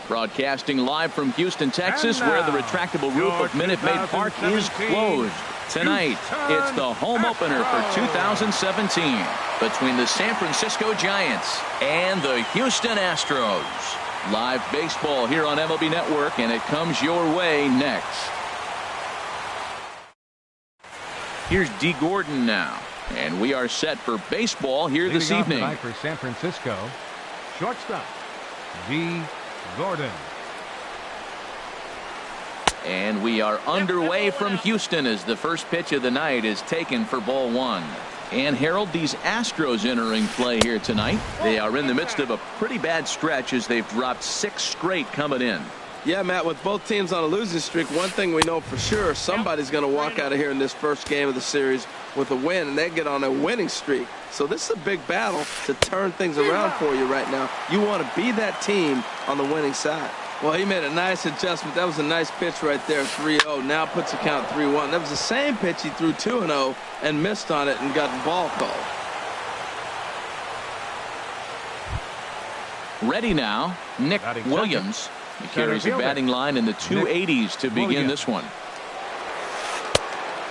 Broadcasting live from Houston, Texas, where the retractable roof of Minute Maid Park is closed. Tonight, it's the home opener for 2017 between the San Francisco Giants and the Houston Astros. Live baseball here on MLB Network, and it comes your way next. Here's Dee Gordon now, and we are set for baseball here this evening. Tonight for San Francisco, shortstop Dee Gordon. And we are underway from Houston as the first pitch of the night is taken for ball one. And Harold, these Astros entering play here tonight. They are in the midst of a pretty bad stretch as they've dropped 6 straight coming in. Yeah, Matt, with both teams on a losing streak, one thing we know for sure, somebody's going to walk out of here in this first game of the series with a win, and they get on a winning streak. So this is a big battle to turn things around for you right now. You want to be that team on the winning side. Well, he made a nice adjustment. That was a nice pitch right there, 3-0. Now puts the count 3-1. That was the same pitch he threw 2-0 and missed on it and got the ball called. Ready now, Nick Williams. He carries a batting line in the 280s to begin this one.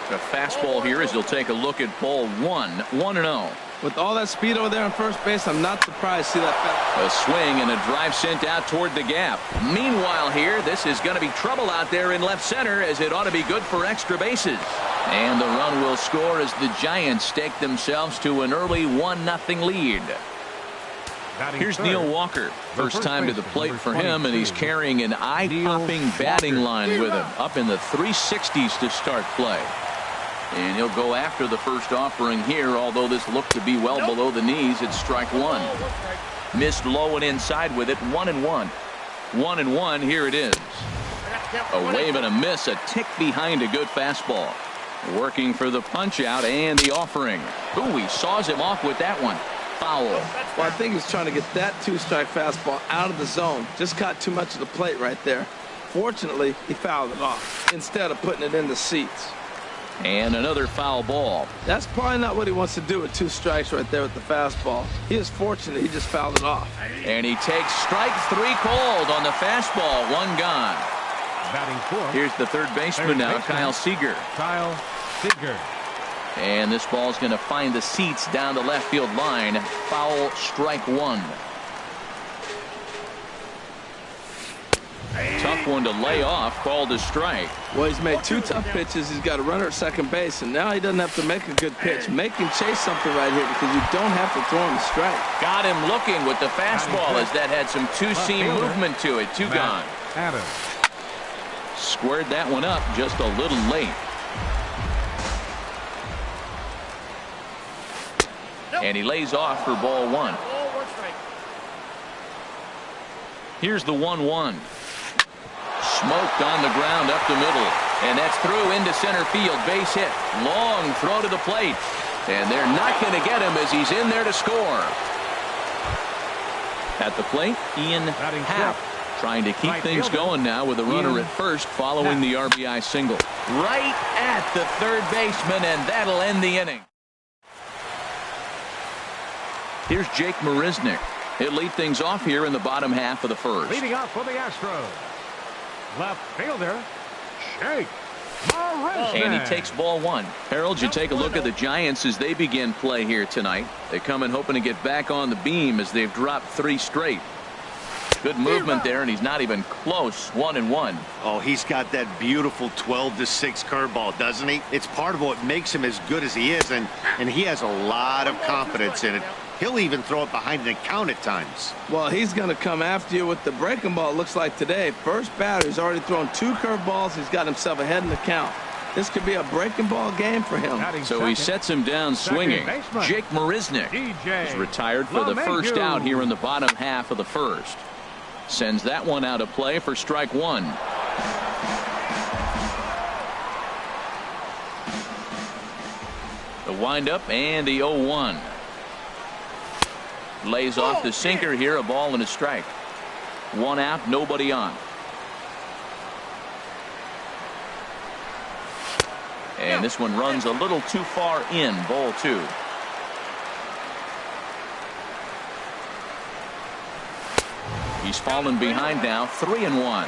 A fastball here as he'll take a look at ball 1-0. With all that speed over there on first base, I'm not surprised to see that fastball. A swing and a drive sent out toward the gap. Meanwhile here, this is going to be trouble out there in left center, as it ought to be good for extra bases. And the run will score as the Giants stake themselves to an early 1-0 lead. Here's Neil Walker. First time to the plate for him, and he's carrying an eye-popping batting line with him. Up in the 360s to start play. And he'll go after the first offering here, although this looked to be well below the knees. It's strike one. Missed low and inside with it. 1-1. 1-1. Here it is. A wave and a miss. A tick behind a good fastball. Working for the punch out and the offering. Ooh, he saws him off with that one. Foul. Well, I think he's trying to get that 2-strike fastball out of the zone. Just caught too much of the plate right there. Fortunately, he fouled it off instead of putting it in the seats. And another foul ball. That's probably not what he wants to do with 2 strikes right there with the fastball. He is fortunate he just fouled it off. And he takes strike 3 called on the fastball. 1 gone. Batting 4. Here's the third baseman now, Kyle Seager. Kyle Seager. And this ball's going to find the seats down the left field line. Foul, strike 1. Tough one to lay off, called a strike. Well, he's made 2 tough pitches. He's got a runner at second base, and now he doesn't have to make a good pitch. Make him chase something right here because you don't have to throw him a strike. Got him looking with the fastball as that had some 2-seam movement to it. 2 gone. Adams. Squared that one up just a little late. And he lays off for ball 1. Here's the 1-1. Smoked on the ground up the middle. And that's through into center field. Base hit. Long throw to the plate. And they're not going to get him as he's in there to score. At the plate, Ian Happ trying to keep things going now with a runner at first following the RBI single. Right at the third baseman, and that'll end the inning. Here's Jake Marisnick. He'll lead things off here in the bottom half of the first. Leading off for the Astros, left fielder Jake Marisnick. And he takes ball 1. Harold, you take a look at the Giants as they begin play here tonight. They come in hoping to get back on the beam as they've dropped 3 straight. Good movement there, and he's not even close. 1-1. Oh, he's got that beautiful 12-6 curveball, doesn't he? It's part of what makes him as good as he is, and he has a lot of confidence in it. He'll even throw it behind the count at times. Well, he's going to come after you with the breaking ball, it looks like today. First batter, he's already thrown 2 curveballs. He's got himself ahead in the count. This could be a breaking ball game for him. So he sets him down swinging. Jake Marisnick is retired for the first out here in the bottom half of the first. Sends that one out of play for strike 1. The windup and the 0-1. Lays off the sinker here, a ball and a strike. 1 out, nobody on. And this one runs a little too far in, ball 2. He's fallen behind now, 3-1.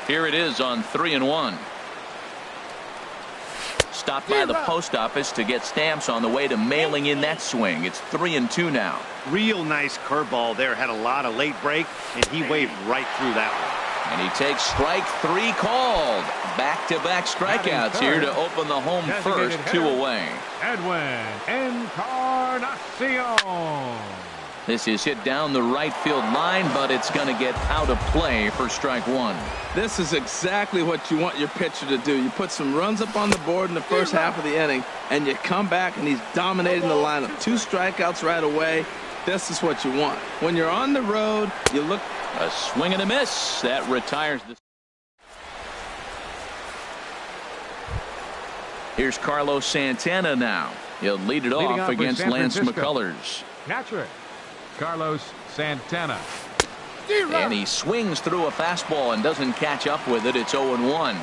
Here it is on 3-1. Stopped by the post office to get stamps on the way to mailing in that swing. It's 3-2 now. Real nice curveball there. Had a lot of late break, and he waved right through that one. And he takes strike 3 called. Back-to-back strikeouts here to open the home first, 2 away. Edwin Encarnacion. This is hit down the right field line, but it's going to get out of play for strike 1. This is exactly what you want your pitcher to do. You put some runs up on the board in the first half of the inning, and you come back and he's dominating the lineup. 2 strikeouts right away. This is what you want. When you're on the road, you look. A swing and a miss. That retires the. Here's Carlos Santana now. He'll lead it off against Lance McCullers. Catcher Carlos Santana. And he swings through a fastball and doesn't catch up with it. It's 0-1.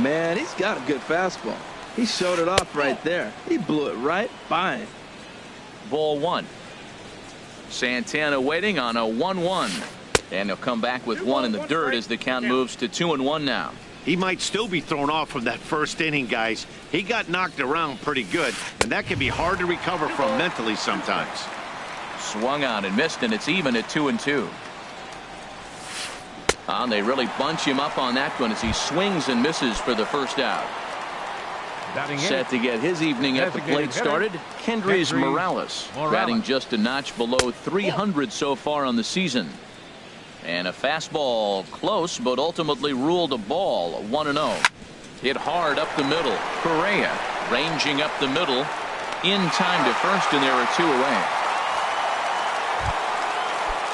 Man, he's got a good fastball. He showed it off right there. He blew it right by him. Ball 1. Santana waiting on a 1-1. And he'll come back with 1 in the dirt as the count moves to 2-1 now. He might still be thrown off from that first inning, guys. He got knocked around pretty good, and that can be hard to recover from mentally sometimes. Swung on and missed, and it's even at 2-2. They really bunch him up on that one as he swings and misses for the first out. Set to get his evening at the plate started, Kendrys Morales, batting just a notch below 300 so far on the season. And a fastball close, but ultimately ruled a ball, 1-0. Hit hard up the middle. Correa ranging up the middle in time to first, and there are 2 away.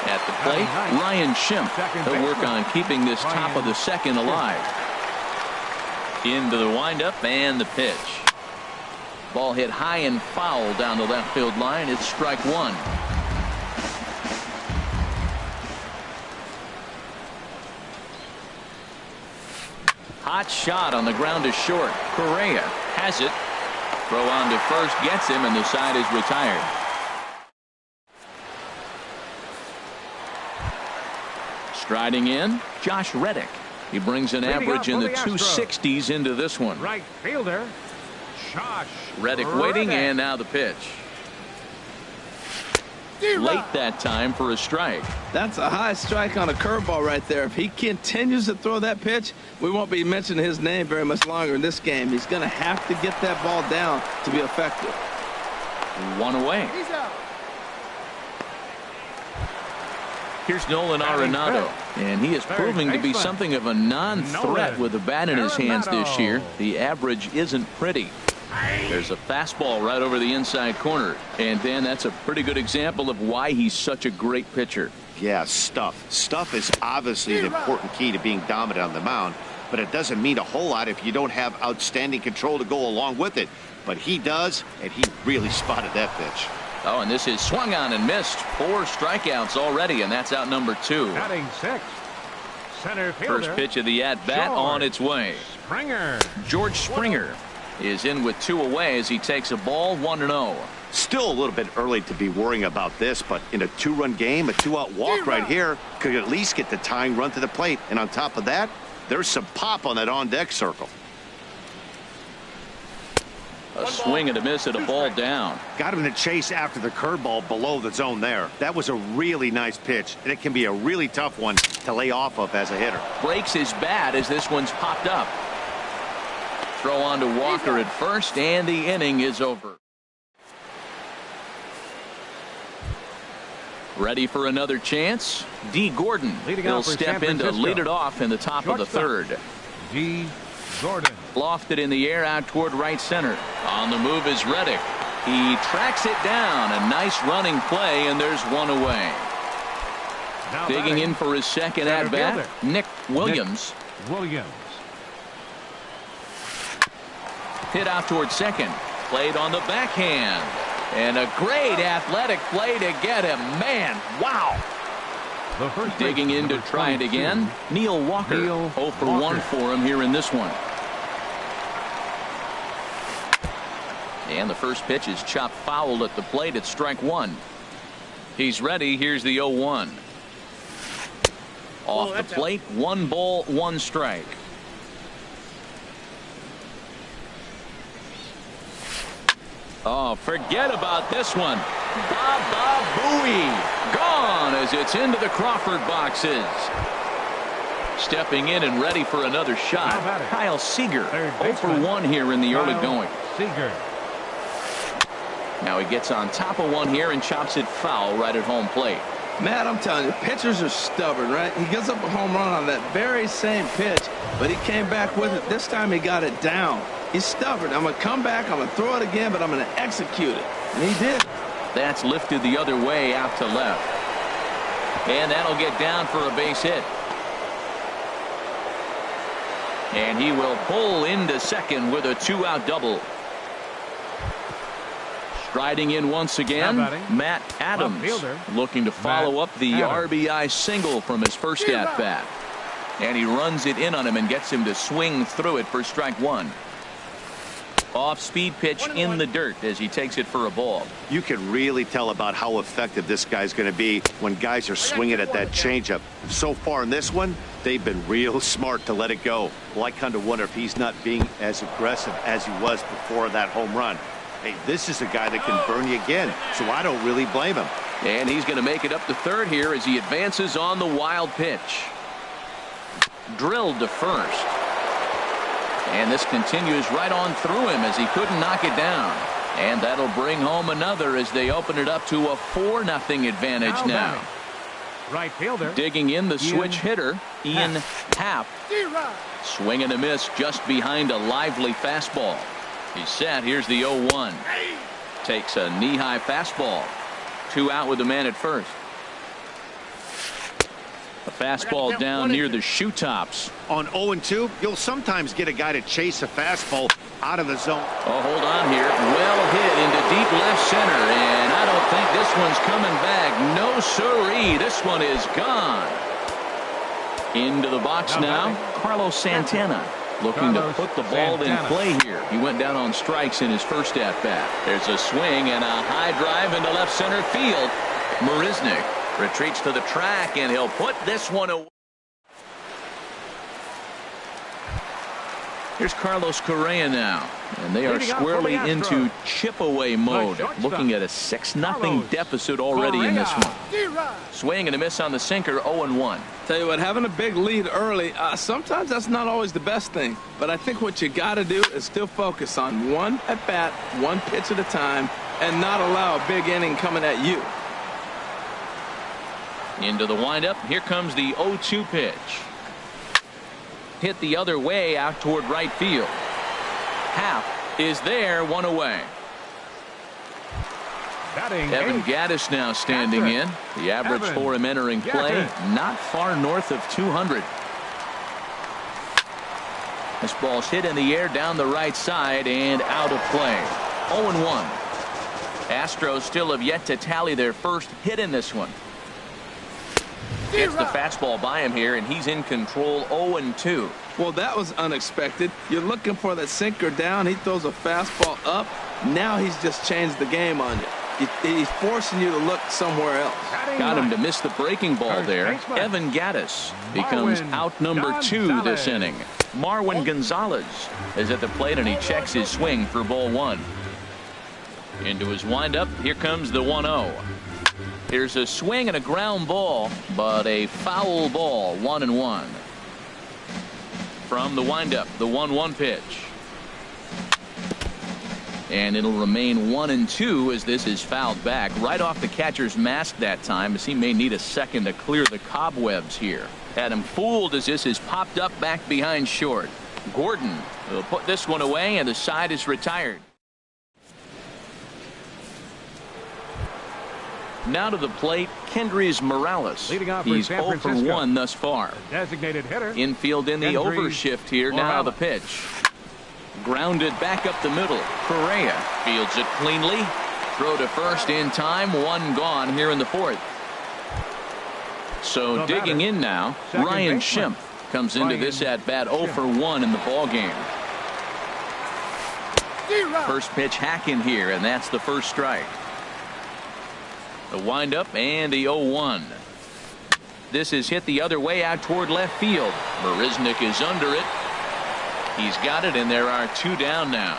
At the plate, Ryan Schimpf. He'll work on keeping this top of the second alive. Into the windup and the pitch. Ball hit high and foul down the left field line. It's strike 1. Hot shot on the ground to short. Correa has it. Throw on to first gets him, and the side is retired. Striding in, Josh Reddick. He brings an average in the 260s into this one. Right fielder, Josh Reddick waiting, and now the pitch. Late that time for a strike. That's a high strike on a curveball right there. If he continues to throw that pitch, we won't be mentioning his name very much longer in this game. He's going to have to get that ball down to be effective. 1 away. Here's Nolan Arenado, and he is proving to be something of a non-threat with the bat in his hands this year. The average isn't pretty. There's a fastball right over the inside corner, and Dan, that's a pretty good example of why he's such a great pitcher. Yeah, stuff is obviously an important key to being dominant on the mound, but it doesn't mean a whole lot if you don't have outstanding control to go along with it. But he does, and he really spotted that pitch. Oh, and this is swung on and missed. 4 strikeouts already, and that's out number 2. Batting 6. Center fielder. First pitch of the at-bat on its way. Springer. George Springer is in with 2 away as he takes a ball, 1-0. Still a little bit early to be worrying about this, but in a 2-run game, a 2-out walk right here could at least get the tying run to the plate. And on top of that, there's some pop on that on-deck circle. A swing and a miss at a ball down. Got him in the chase after the curveball below the zone there. That was a really nice pitch, and it can be a really tough one to lay off of as a hitter. Breaks his bat as this one's popped up. Throw on to Walker at first, and the inning is over. Ready for another chance? D. Gordon. He'll step in to lead it off in the top of the third. D. Gordon. Lofted in the air out toward right center. On the move is Reddick. He tracks it down. A nice running play, and there's 1 away. Now digging in for his second at-bat, Nick Williams. Hit out toward second. Played on the backhand. And a great athletic play to get him. Man, wow. Digging in to try it again. Neil Walker. 0 for 1 for him here in this one. And the first pitch is chopped foul at the plate at strike 1. He's ready. Here's the 0-1. Off the plate, 1 ball, 1 strike. Oh, forget about this one. Baba Booey gone as it's into the Crawford boxes. Stepping in and ready for another shot, Kyle Seager. 0 for 1 here in the early going. Seager. Now he gets on top of one here and chops it foul right at home plate. Matt, I'm telling you, pitchers are stubborn, right? He gives up a home run on that very same pitch, but he came back with it. This time he got it down. He's stubborn. I'm going to come back, I'm going to throw it again, but I'm going to execute it. And he did. That's lifted the other way out to left. And that'll get down for a base hit. And he will pull into second with a 2-out double. Striding in once again, Matt Adams, looking to follow up the RBI single from his first at-bat. And he runs it in on him and gets him to swing through it for strike 1. Off-speed pitch in the dirt as he takes it for a ball. You can really tell about how effective this guy's going to be when guys are swinging at that changeup. So far in this one, they've been real smart to let it go. Well, I kind of wonder if he's not being as aggressive as he was before that home run. Hey, this is a guy that can burn you again, so I don't really blame him. And he's going to make it up to third here as he advances on the wild pitch. Drilled to first. And this continues right on through him as he couldn't knock it down. And that'll bring home another as they open it up to a 4-0 advantage now. Right fielder. Digging in the switch hitter, Ian Happ. Swing and a miss just behind a lively fastball. He's set. Here's the 0-1. Takes a knee-high fastball. 2 out with the man at first. A fastball down near the shoe tops. On 0-2, you'll sometimes get a guy to chase a fastball out of the zone. Oh, hold on here. Well hit into deep left center, and I don't think this one's coming back. No siree. This one is gone. Into the box now, Carlos Santana. Looking to put the ball in play here. He went down on strikes in his first at-bat. There's a swing and a high drive into left center field. Marisnick retreats to the track, and he'll put this one away. Here's Carlos Correa now, and they are squarely into chip-away mode, looking at a 6-0 deficit already in this one. Swing and a miss on the sinker, 0-1. Tell you what, having a big lead early, sometimes that's not always the best thing. But I think what you got to do is still focus on one at-bat, one pitch at a time, and not allow a big inning coming at you. Into the windup. Here comes the 0-2 pitch. Hit the other way out toward right field. Happ is there, 1 away. Evan Gattis now standing in. The average for him entering play not far north of 200. This ball's hit in the air down the right side and out of play. 0-1. Astros still have yet to tally their first hit in this one. Gets the fastball by him here, and he's in control. 0-2. Well, that was unexpected. You're looking for that sinker down. He throws a fastball up. Now he's just changed the game on you. He's forcing you to look somewhere else. Got him to miss the breaking ball there. Evan Gattis becomes out number 2 this inning. Marwin Gonzalez is at the plate, and he checks his swing for ball 1. Into his windup. Here comes the 1-0. Here's a swing and a ground ball, but a foul ball. 1-1. From the windup, the 1-1 pitch. And it'll remain 1-2 as this is fouled back right off the catcher's mask that time, as he may need a second to clear the cobwebs here. Had him fooled as this is popped up back behind short. Gordon will put this one away, and the side is retired. Now to the plate, Kendrys Morales. He's 0 for 1 thus far. Designated hitter. Infield in the overshift here. Now the pitch. Grounded back up the middle. Correa fields it cleanly. Throw to first in time. 1 gone here in the 4th. So digging in now, Ryan Schimpf comes into this at bat 0 for 1 in the ball game. First pitch hack in here, and that's the first strike. The windup and the 0-1. this is hit the other way out toward left field. Marisnick is under it. He's got it, and there are 2 down now.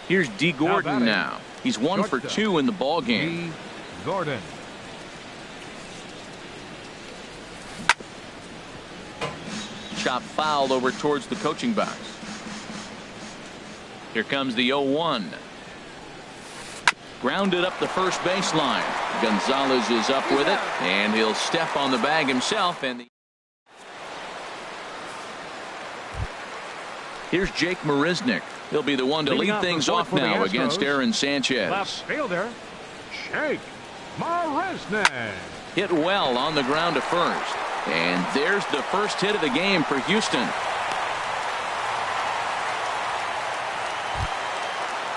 Here's D. Gordon now. He's 1 for 2 in the ball game. D. Gordon. Chop foul over towards the coaching box. Here comes the 0-1. Grounded up the first baseline. Gonzalez is up with it, and he'll step on the bag himself. And here's Jake Marisnick. He'll be the one to lead things off now against Aaron Sanchez. Left fielder, Jake Marisnick. Hit well on the ground to first. And there's the first hit of the game for Houston.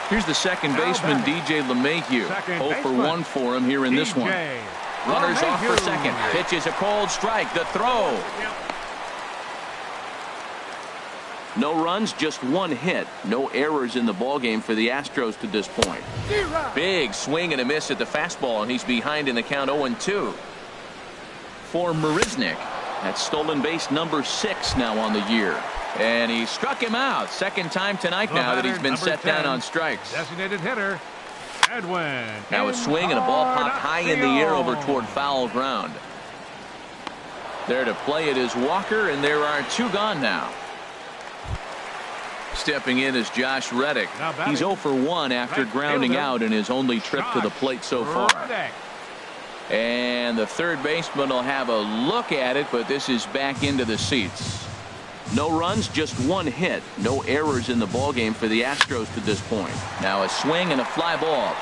Here's the second baseman, DJ LeMahieu. 0 for 1 for him here in this one. Runners off for second. Pitch is a cold strike. The throw. No runs, just 1 hit. No errors in the ballgame for the Astros to this point. Big swing and a miss at the fastball, and he's behind in the count 0-2. For Marisnick, that's stolen base number 6 now on the year. And he struck him out. Second time tonight now that he's been set down on strikes. Designated hitter, Edwin. Now a swing and a ball popped high in the air over toward foul ground. There to play it is Walker, and there are 2 gone now. Stepping in is Josh Reddick. He's 0 for 1 after grounding out in his only trip to the plate so far. And the third baseman will have a look at it, but this is back into the seats. No runs, just 1 hit. No errors in the ballgame for the Astros to this point. Now a swing and a fly ball.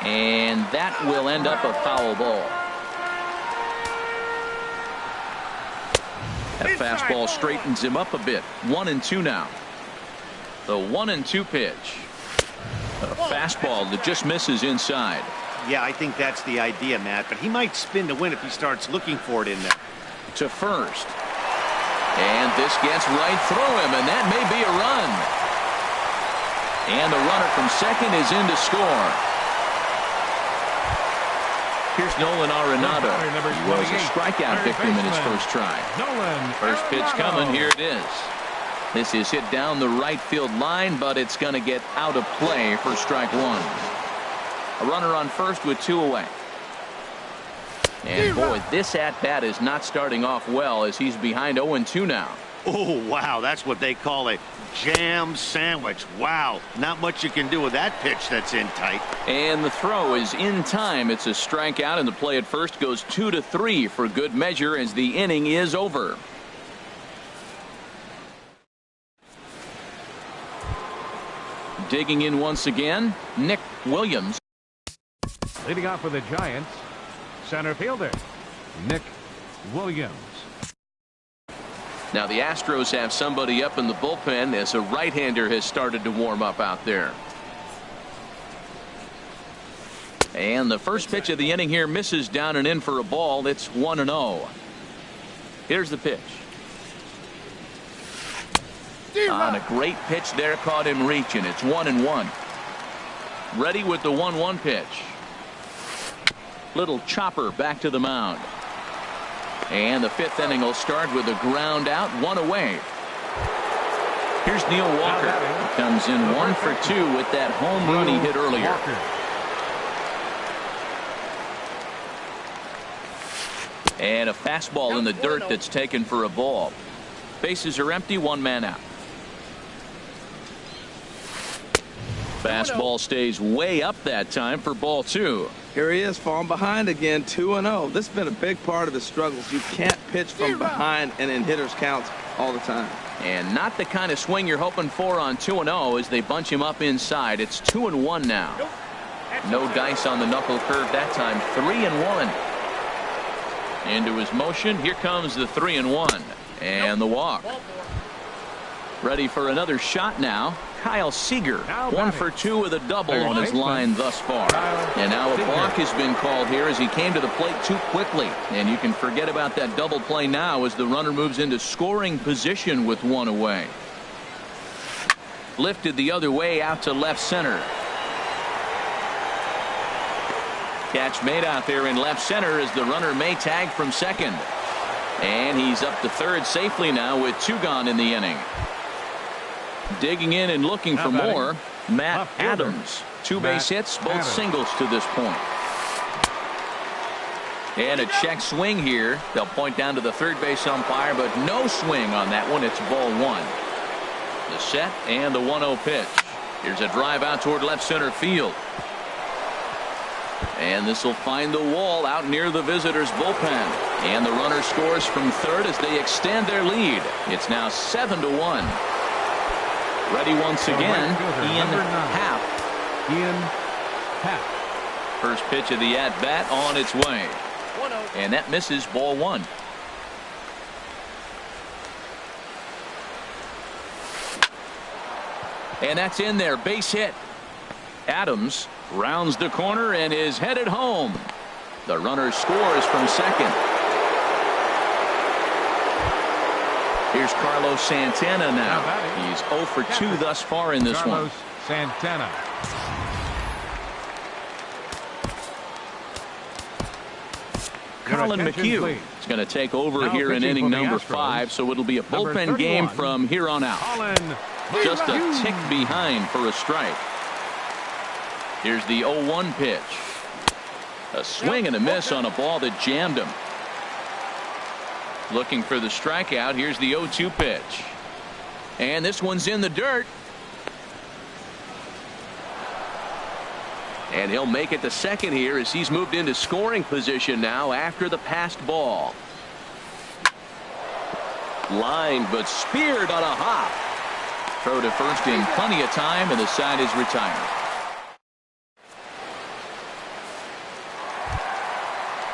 And that will end up a foul ball. That fastball straightens him up a bit. 1-2 now. The 1-2 pitch. A fastball that just misses inside. Yeah, I think that's the idea, Matt. But he might spin to win if he starts looking for it in there. To first. And this gets right through him, and that may be a run. And the runner from second is in to score. Here's Nolan Arenado. He was a strikeout victim in his first try. First pitch coming. Here it is. This is hit down the right field line, but it's going to get out of play for strike 1. A runner on first with 2 away. And boy, this at-bat is not starting off well as he's behind 0-2 now. Oh, wow, that's what they call a jam sandwich. Wow, not much you can do with that pitch that's in tight. And the throw is in time. It's a strikeout, and the play at first goes 2-3 for good measure as the inning is over. Digging in once again, Nick Williams. Leading off for the Giants, center fielder, Nick Williams. Now the Astros have somebody up in the bullpen as a right-hander has started to warm up out there. And the first pitch of the inning here misses down and in for a ball. It's 1-0. Here's the pitch. On a great pitch there, caught him reaching. It's 1-1. Ready with the 1-1 pitch. Little chopper back to the mound. And the 5th inning will start with a ground out, 1 away. Here's Neil Walker. He comes in 1 for 2 with that home run he hit earlier. And a fastball in the dirt that's taken for a ball. Bases are empty, 1 man out. Fastball stays way up that time for ball 2. Here he is falling behind again, 2-0. This has been a big part of his struggles. You can't pitch from behind and in hitters counts all the time. And not the kind of swing you're hoping for on 2-0 as they bunch him up inside. It's 2-1 now. No dice on the knuckle curve that time. 3-1. Into his motion. Here comes the 3-1 and the walk. Ready for another shot now. Kyle Seager, 1 for 2 with a double on his line thus far. And now a balk has been called here as he came to the plate too quickly. And you can forget about that double play now as the runner moves into scoring position with 1 away. Lifted the other way out to left center. Catch made out there in left center as the runner may tag from second. And he's up to third safely now with 2 gone in the inning. Digging in and looking for more, Matt Adams. 2 base hits, both singles to this point. And a check swing here. They'll point down to the third base umpire, but no swing on that one. It's ball 1. The set and the 1-0 pitch. Here's a drive out toward left center field. And this will find the wall out near the visitors' bullpen. And the runner scores from third as they extend their lead. It's now 7-1. Ready once again, Ian Happ. Ian Happ. First pitch of the at-bat on its way. And that misses, ball 1. And that's in there, base hit. Adams rounds the corner and is headed home. The runner scores from second. Here's Carlos Santana now. He's 0 for 2 thus far in this one. Santana. Colin McHugh is going to take over here in inning number 5, so it'll be a bullpen game from here on out. Just a tick behind for a strike. Here's the 0-1 pitch. A swing and a miss on a ball that jammed him. Looking for the strikeout. Here's the 0-2 pitch. And this one's in the dirt. And he'll make it to second here as he's moved into scoring position now after the passed ball. Line but speared on a hop. Throw to first in plenty of time and the side is retired.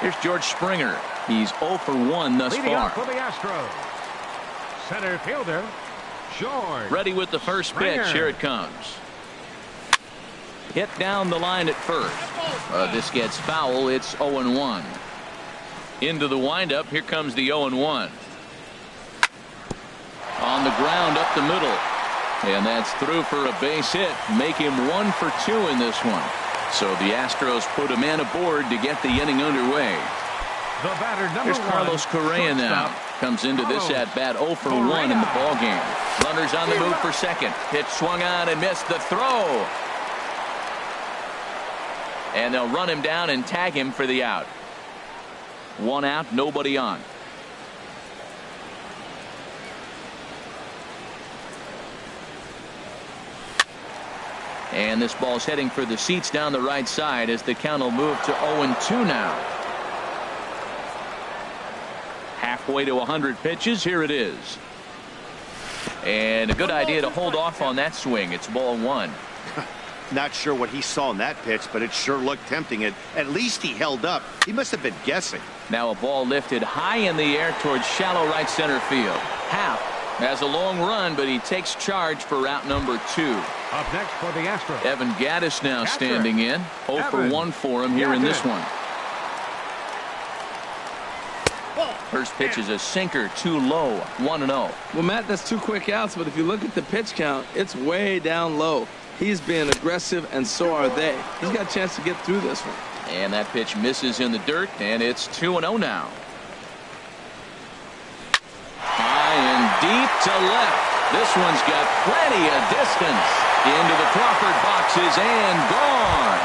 Here's George Springer. He's 0 for 1 thus far. For the Astros. Center fielder George. Ready with the first pitch. Here it comes. Hit down the line at first. This gets foul. It's 0-1. Into the windup. Here comes the 0-1. On the ground up the middle. And that's through for a base hit. Make him 1 for 2 in this one. So the Astros put a man aboard to get the inning underway. The batter, Here's Carlos Correa now. Comes into this at bat 0 for 1 in the ball game. Runners on the move for second. Pitch swung on and missed the throw. And they'll run him down and tag him for the out. 1 out, nobody on. And this ball's heading for the seats down the right side as the count will move to 0-2 now. Halfway to 100 pitches. Here it is. And a good idea to hold off on that swing. It's ball 1. Not sure what he saw in that pitch, but it sure looked tempting. At least he held up. He must have been guessing. Now a ball lifted high in the air towards shallow right center field. Happ has a long run, but he takes charge for route number 2. Up next for the Astros. Evan Gattis now standing in. 0 for 1 for him here in this one. First pitch is a sinker, too low. 1-0. Well, Matt, that's 2 quick outs, but if you look at the pitch count, it's way down low. He's being aggressive, and so are they. He's got a chance to get through this one. And that pitch misses in the dirt, and it's 2-0 now. High and deep to left. This one's got plenty of distance. Into the Crawford boxes and gone.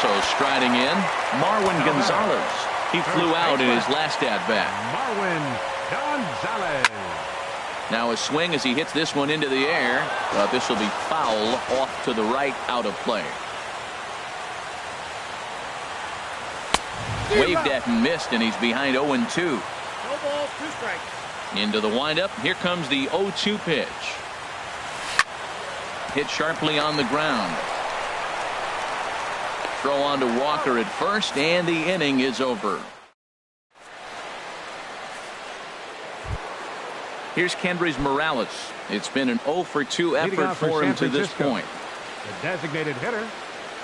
So striding in, Marwin Gonzalez. He flew out in his last at-bat. Marwin Gonzalez. Now a swing as he hits this one into the air. This will be foul off to the right, out of play. Waved at and missed, and he's behind 0-2. No ball, 2 strikes. Into the windup. Here comes the 0-2 pitch. Hit sharply on the ground. Throw on to Walker at first, and the inning is over. Here's Kendrys Morales. It's been an 0 for 2 effort for him to this point. The designated hitter,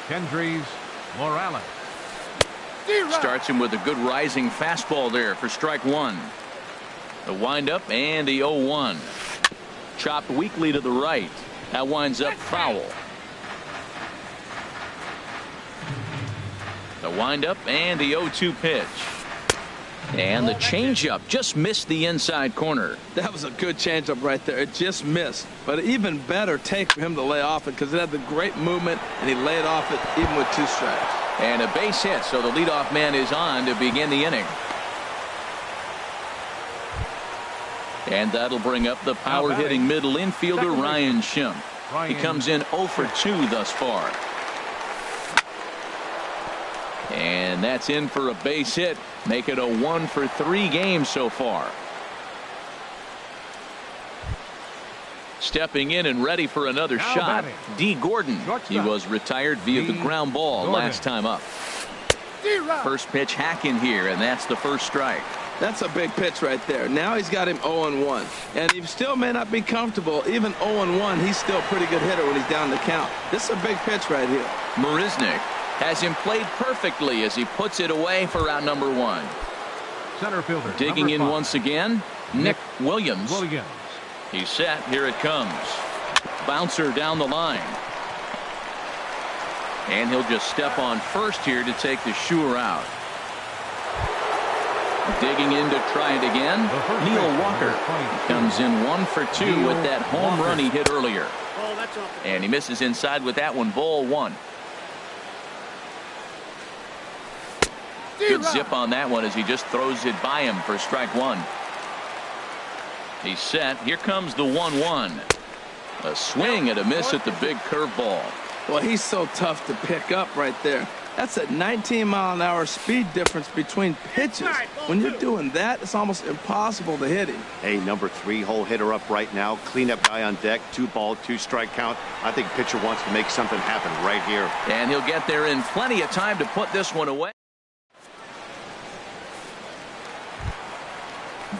Kendrys Morales. Starts him with a good rising fastball there for strike 1. The windup and the 0-1. Chopped weakly to the right. That winds up foul. The windup and the 0-2 pitch. And the changeup just missed the inside corner. That was a good changeup right there. It just missed. But even better take for him to lay off it because it had the great movement, and he laid off it even with 2 strikes. And a base hit, so the leadoff man is on to begin the inning. And that'll bring up the power-hitting middle infielder Ryan Schimpf. He comes in 0 for 2 thus far. And that's in for a base hit. Make it a 1 for 3 game so far. Stepping in and ready for another shot, D. Gordon. He was retired via the ground ball last time up. First pitch hack in here, and that's the first strike. That's a big pitch right there. Now he's got him 0-1. And he still may not be comfortable. Even 0-1, he's still a pretty good hitter when he's down the count. This is a big pitch right here. Marisnick has him played perfectly as he puts it away for out number 1. Center fielder. Digging in 5. once again, Nick Williams. He's set. Here it comes. Bouncer down the line. And he'll just step on first here to take the sure out. Digging in to try it again, Neil Walker. He comes in 1 for 2 with that home run he hit earlier. And he misses inside with that one. Ball 1. Good zip on that one as he just throws it by him for strike 1. He's set. Here comes the 1-1. A swing and a miss at the big curveball. Well, he's so tough to pick up right there. That's a 19-mile-an-hour speed difference between pitches. When you're doing that, it's almost impossible to hit him. Hey, number 3 hole hitter up right now. Cleanup guy on deck. 2 ball, 2 strike count. I think pitcher wants to make something happen right here. And he'll get there in plenty of time to put this one away.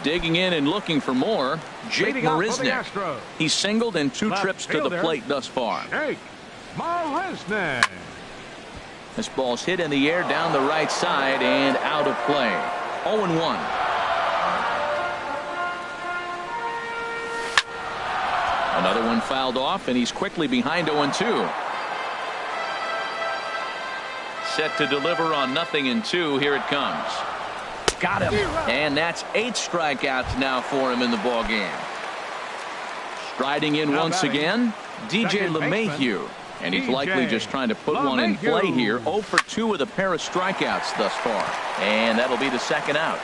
Digging in and looking for more, Jake Marisnick. He's singled in 2 trips to the plate thus far. Jake Marisnick. This ball's hit in the air down the right side and out of play. 0-1. Another one fouled off, and he's quickly behind 0-2. Set to deliver on 0-2. Here it comes. Got him. And that's 8 strikeouts now for him in the ball game. Striding in once again, DJ LeMahieu. And he's likely just trying to put one in play here. 0 for 2 with a pair of strikeouts thus far. And that'll be the second out.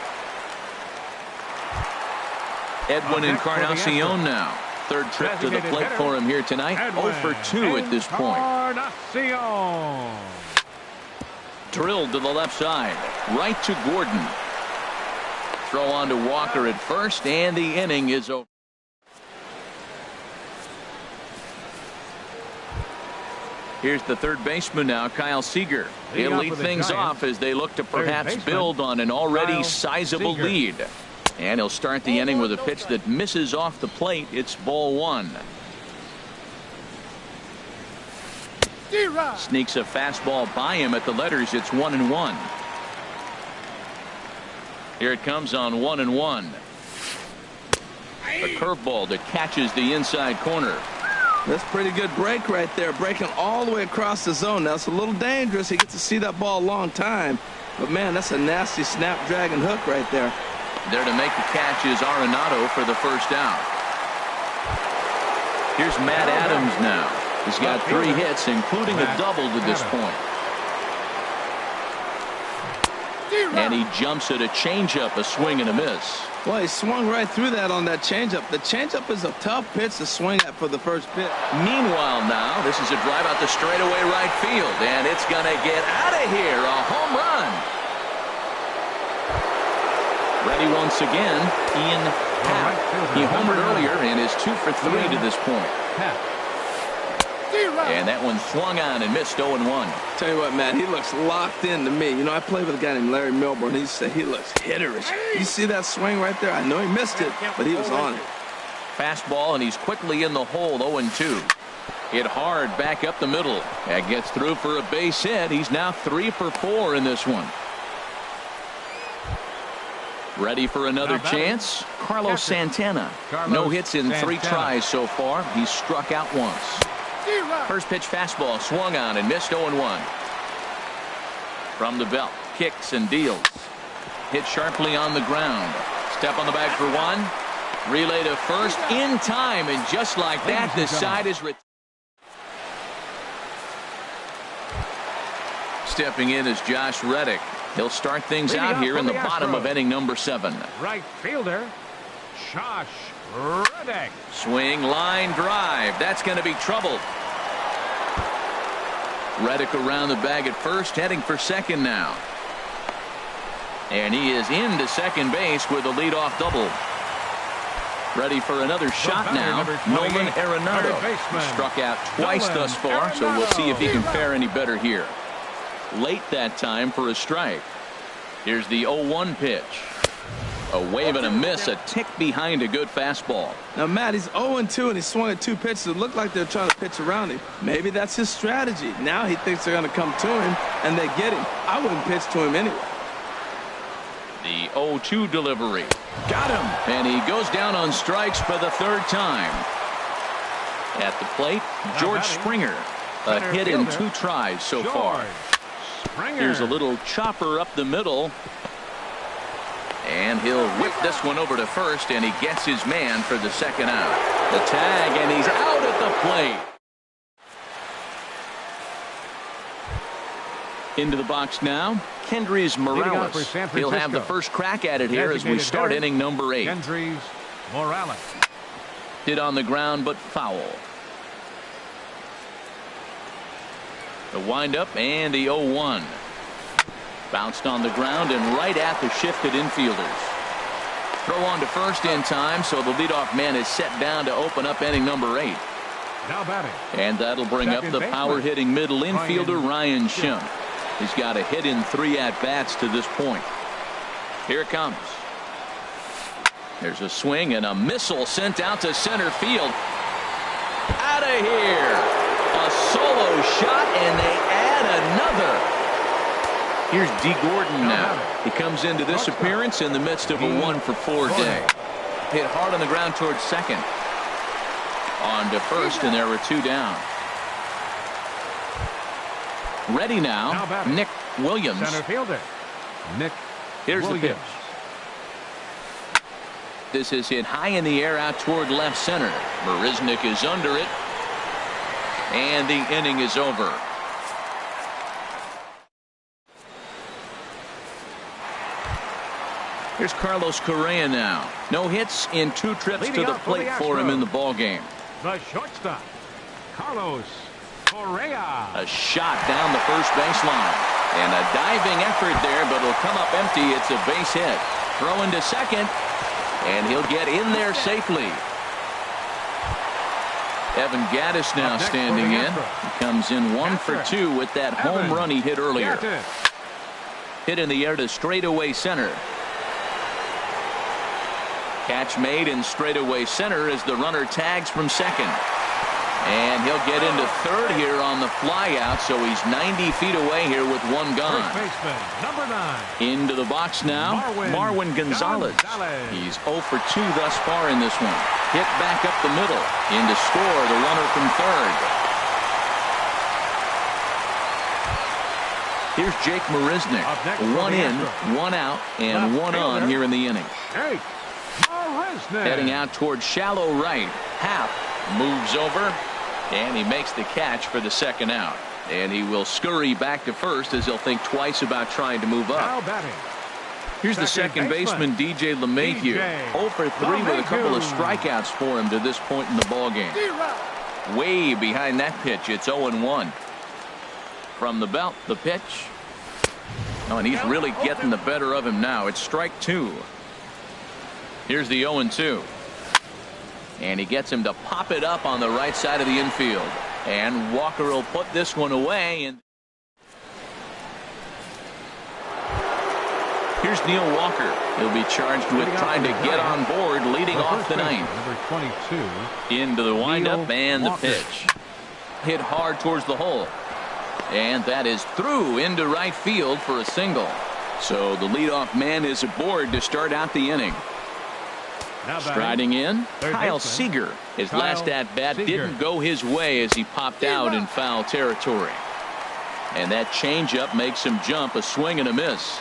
Edwin Encarnacion now. Third trip to the plate for him here tonight. 0 for 2 at this point. Drilled to the left side. Right to Gordon. Throw on to Walker at first, and the inning is over. Here's the third baseman now, Kyle Seager. He'll lead things off as they look to perhaps build on an already sizable lead. And he'll start the inning with a pitch that misses off the plate. It's ball 1. Sneaks a fastball by him at the letters. It's 1-1. Here it comes on 1-1. A curveball that catches the inside corner. That's a pretty good break right there, breaking all the way across the zone. Now, it's a little dangerous. He gets to see that ball a long time. But, man, that's a nasty snapdragon hook right there. There to make the catch is Arenado for the first out. Here's Matt Adams now. He's got 3 hits, including a double to this point. And he jumps at a changeup, a swing and a miss. Well, he swung right through that on that changeup. The changeup is a tough pitch to swing at for the first pitch. Meanwhile now, this is a drive out the straightaway right field, and it's going to get out of here. A home run. Ready once again, Ian Happ. He homered earlier and is 2 for 3 to this point. And that one swung on and missed 0-1. Tell you what, Matt, he looks locked in to me. You know, I played with a guy named Larry Milburn. He said he looks hitterish. You see that swing right there? I know he missed it, but he was on it. Fastball, and he's quickly in the hole. 0-2. Hit hard back up the middle. That gets through for a base hit. He's now 3 for 4 in this one. Ready for another chance? Carlos Santana. No hits in 3 tries so far. He's struck out once. First pitch fastball swung on and missed 0-1. From the belt, kicks and deals. Hit sharply on the ground. Step on the bag for one. Relay to first in time, and just like that, the side is stepping in is Josh Reddick. He'll start things out here in the bottom of inning number 7. Right fielder, Josh Reddick. Swing, line drive. That's going to be trouble. Reddick around the bag at first, heading for second now. And he is into second base with a leadoff double. Ready for another shot now. Nolan Arenado struck out twice thus far, so we'll see if he can fare any better here. Late that time for a strike. Here's the 0-1 pitch. A wave and a miss, a tick behind a good fastball. Now, Matt, he's 0-2, and he swung at 2 pitches. It looked like they're trying to pitch around him. Maybe that's his strategy. Now he thinks they're going to come to him, and they get him. I wouldn't pitch to him anyway. The 0-2 delivery. Got him. And he goes down on strikes for the 3rd time. At the plate, George Springer. A hit in 2 tries so far. Here's a little chopper up the middle. And he'll whip this one over to first, and he gets his man for the second out. The tag, and he's out at the plate. Into the box now, Kendrys Morales. He'll have the first crack at it here as we start inning number 8. Kendrys Morales. Hit on the ground, but foul. The windup and the 0-1. Bounced on the ground and right at the shifted infielders. Throw on to first in time, so the leadoff man is set down to open up inning number 8. Now batting. And that'll bring up the power-hitting middle infielder Ryan Schimpf. He's got a hit in 3 at-bats to this point. Here it comes. There's a swing and a missile sent out to center field. Out of here. A solo shot, and they add another. Here's D. Gordon now. He comes into this appearance in the midst of a 1-for-4 day. Hit hard on the ground towards second. On to first, and there were 2 down. Ready now, Nick Williams. Center fielder, Nick Here's Williams. the pitch. This is hit high in the air out toward left center. Marisnick is under it. And the inning is over. Here's Carlos Correa now. No hits in 2 trips to the plate for him in the ballgame. The shortstop, Carlos Correa. A shot down the first baseline. And a diving effort there, but it'll come up empty. It's a base hit. Throwing to second. And he'll get in there safely. Evan Gattis now standing in. He comes in 1 for 2 with that home run he hit earlier. Hit in the air to straightaway center. Catch made in straightaway center as the runner tags from second. And he'll get into third here on the flyout, so he's 90 feet away here with 1 gone. First baseman, number 9. Into the box now, Marwin Gonzalez. He's 0 for 2 thus far in this one. Hit back up the middle. In to score the runner from third. Here's Jake Marisnick. 1 in, 1 out, and 1 on here in the inning. Jake Marisnick. Heading out towards shallow right. Happ moves over, and he makes the catch for the second out. And he will scurry back to first as he'll think twice about trying to move Now up. batting. Here's the second baseman, DJ LeMahieu. 0 for 3 with a couple of strikeouts for him to this point in the ballgame. Way behind that pitch, it's 0-1. From the belt, the pitch. Oh, and he's really getting the better of him now. It's strike 2. Here's the 0-2. And he gets him to pop it up on the right side of the infield. And Walker will put this one away. And here's Neil Walker. He'll be charged with trying to get on board leading off the ninth. Number 22. Into the windup and the Walker. pitch. Hit hard towards the hole. And that is through into right field for a single. So the leadoff man is aboard to start out the inning. Now batting. Striding in, Third Kyle baseman, Seager. His Kyle last at bat Seager. didn't go his way as he popped out in foul territory. And that changeup makes him jump. A swing and a miss.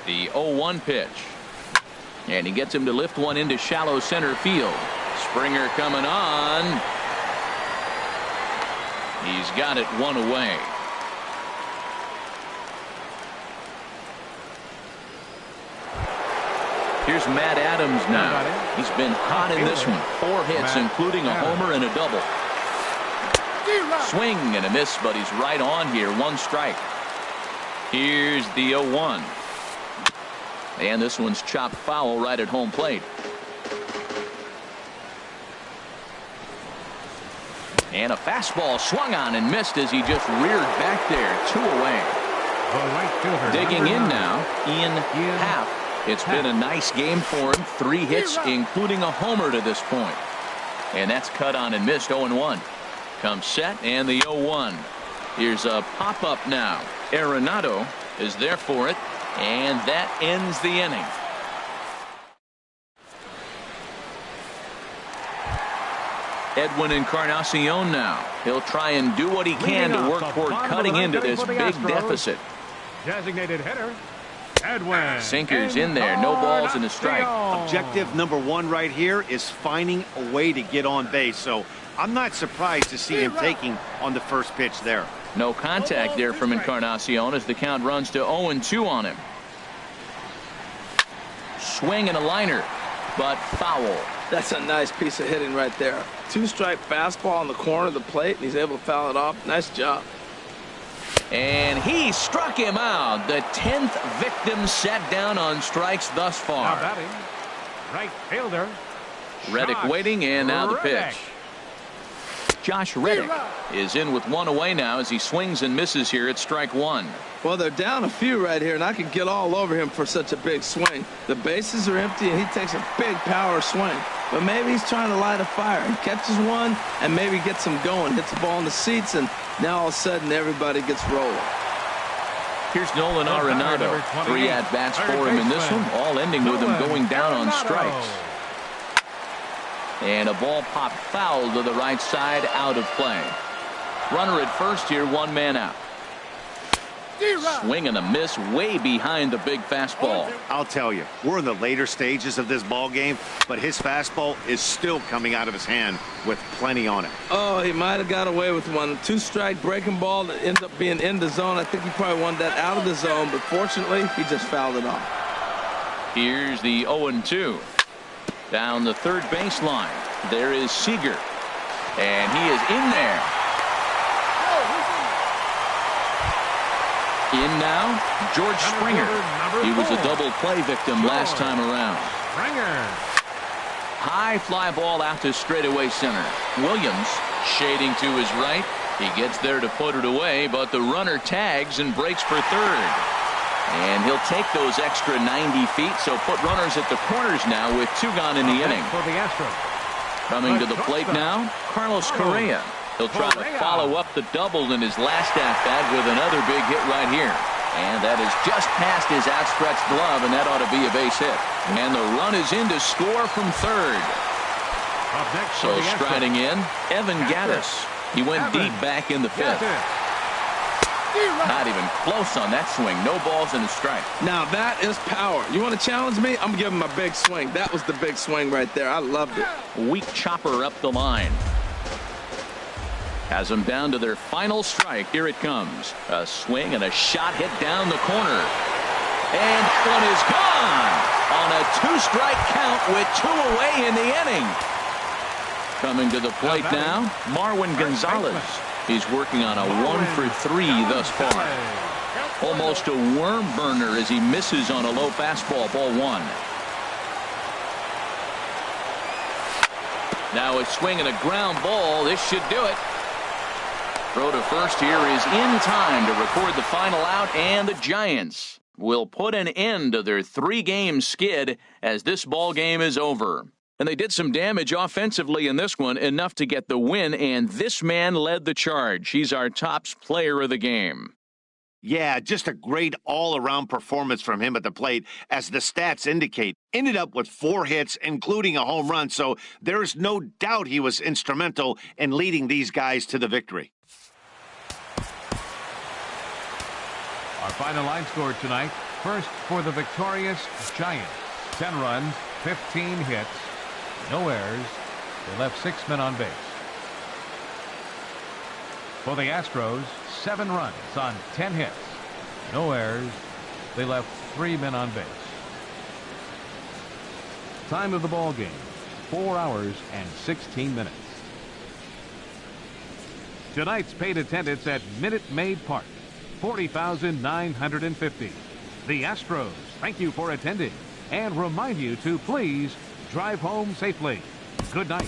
The 0-1 pitch. And he gets him to lift one into shallow center field. Springer coming on. He's got it one away. Here's Matt Adams now. He's been hot in this one. 4 hits, including a homer and a double. Swing and a miss, but he's right on here. 1 strike. Here's the 0-1. And this one's chopped foul right at home plate. And a fastball swung on and missed as he just reared back there. 2 away. Digging in now, Ian Happ. It's been a nice game for him. 3 hits, including a homer to this point. And that's cut on and missed. 0-1. Comes set and the 0-1. Here's a pop-up now. Arenado is there for it. And that ends the inning. Edwin Encarnacion now. He'll try and do what he can to work toward cutting into this big deficit. Designated hitter, Edwin. Sinkers in there. No balls and a strike. Objective number 1 right here is finding a way to get on base. So I'm not surprised to see him taking on the first pitch there. No contact there from Encarnacion as the count runs to 0-2 on him. Swing and a liner, but foul. That's a nice piece of hitting right there. 2-strike fastball on the corner of the plate, and he's able to foul it off. Nice job. And he struck him out. The 10th victim set down on strikes thus far. Now batting, right fielder, Reddick waiting, and now the pitch. Josh Reddick is in with 1 away now as he swings and misses here at strike 1. Well, they're down a few right here, and I could get all over him for such a big swing. The bases are empty, and he takes a big power swing. But maybe he's trying to light a fire. He catches one and maybe gets him going, hits the ball in the seats, and now all of a sudden everybody gets rolling. Here's Nolan Arenado. 3 at-bats for him in this one, all ending with him going down on strikes. And a ball popped foul to the right side, out of play. Runner at first here, 1 man out. Swing and a miss way behind the big fastball. I'll tell you, we're in the later stages of this ball game, but his fastball is still coming out of his hand with plenty on it. Oh, he might have got away with one. 2-strike breaking ball that ends up being in the zone. I think he probably wanted that out of the zone, but fortunately, he just fouled it off. Here's the 0-2. Down the third baseline. There is Seager. And he is in there. In now, George Springer. He was a double play victim last time around. High fly ball out to straightaway center. Williams shading to his right. He gets there to put it away, but the runner tags and breaks for third. And he'll take those extra 90 feet, so put runners at the corners now with 2 gone in the inning. Coming to the plate now, Carlos Correa. He'll try to follow up the double in his last at-bat with another big hit right here. And that is just past his outstretched glove, and that ought to be a base hit. And the run is in to score from third. So striding in, Evan Gattis. He went deep back in the 5th. Not even close on that swing. No balls and a strike. Now that is power. You want to challenge me? I'm giving him a big swing. That was the big swing right there. I loved it. Weak chopper up the line. Has them down to their final strike. Here it comes. A swing and a shot hit down the corner. And that one is gone on a 2-strike count with 2 away in the inning. Coming to the plate now, Marwin Gonzalez. He's working on a 1-for-3 thus far. Almost a worm burner as he misses on a low fastball, ball 1. Now a swing and a ground ball. This should do it. Throw to first here is in time to record the final out, and the Giants will put an end to their 3-game skid as this ball game is over. And they did some damage offensively in this one, enough to get the win, and this man led the charge. He's our top player of the game. Yeah, just a great all-around performance from him at the plate, as the stats indicate. Ended up with 4 hits, including a home run, so there's no doubt he was instrumental in leading these guys to the victory. Our final line score tonight. First for the victorious Giants. 10 runs, 15 hits, no errors. They left 6 men on base. For the Astros, 7 runs on 10 hits, no errors. They left 3 men on base. Time of the ball game, 4 hours and 16 minutes. Tonight's paid attendance at Minute Maid Park, 40,950. The Astros thank you for attending and remind you to please drive home safely. Good night.